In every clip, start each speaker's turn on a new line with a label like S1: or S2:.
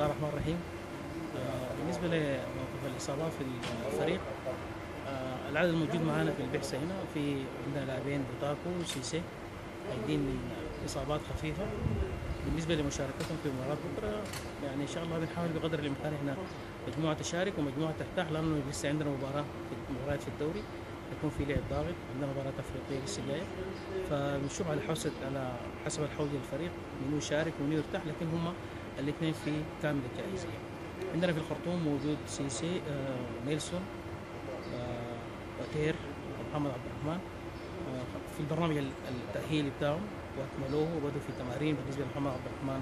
S1: الله الرحمن الرحيم. بالنسبة لموقف الإصابات في الفريق، العدد الموجود معانا في البعثة هنا في عندنا لاعبين بوتاكو وسيسي عايدين إصابات خفيفة. بالنسبة لمشاركتهم في مباراة بكرة يعني إن شاء الله بنحاول بقدر الإمكان إحنا مجموعة تشارك ومجموعة ترتاح، لأنه لسه عندنا مباريات في الدوري، يكون في لعب ضاغط، عندنا مباراة أفريقية لسه جاية، فبنشوف على حسب الحوض للفريق منو يشارك ومنو يرتاح، لكن هم الاثنين في كامل الجاهزية. عندنا في الخرطوم موجود سيسي، نيلسون، وتير، محمد عبد الرحمن في البرنامج التأهيلي بتاعهم واكملوه وبدوا في تمارين. بالنسبة لمحمد عبد الرحمن،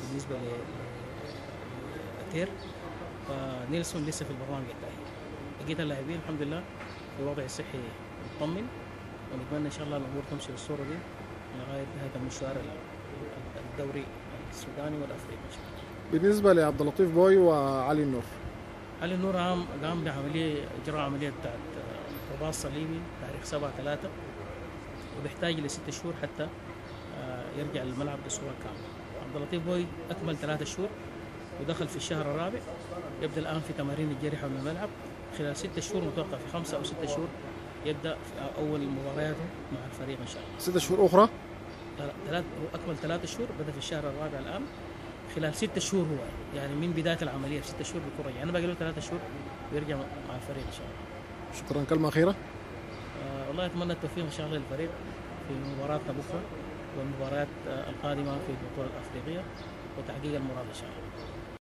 S1: بالنسبة لتير، نيلسون لسه في البرنامج التأهيلي. بقية اللاعبين الحمد لله في وضع صحي مطمن، ونتمنى ان شاء الله الامور تمشي بالصورة دي لغاية نهاية المشوار الدوري السوداني والافريقي ان شاء الله.
S2: بالنسبة لعبد اللطيف بوي وعلي النور،
S1: علي النور قام بعملية، إجراء عملية بتاعت رباط صليبي تاريخ 7/3، وبيحتاج ل6 شهور حتى يرجع للملعب بصورة كاملة. عبد اللطيف بوي أكمل 3 شهور ودخل في الشهر الرابع، يبدأ الآن في تمارين الجري حول الملعب. خلال 6 شهور، متوقع في 5 أو 6 شهور يبدأ في أول مبارياته مع الفريق إن شاء الله.
S2: 6 شهور أخرى؟
S1: أكمل 3 شهور، بدأ في الشهر الرابع الآن. خلال 6 شهور هو يعني من بداية العملية في 6 شهور بيكون رجع. أنا باقي له 3 شهور ويرجع مع الفريق إن شاء الله.
S2: شكرا. كلمة أخيرة؟
S1: والله أتمنى التوفيق إن شاء الله للفريق في مباراتنا بكرة والمباريات القادمة في البطولة الأفريقية، وتحقيق المراد إن شاء الله.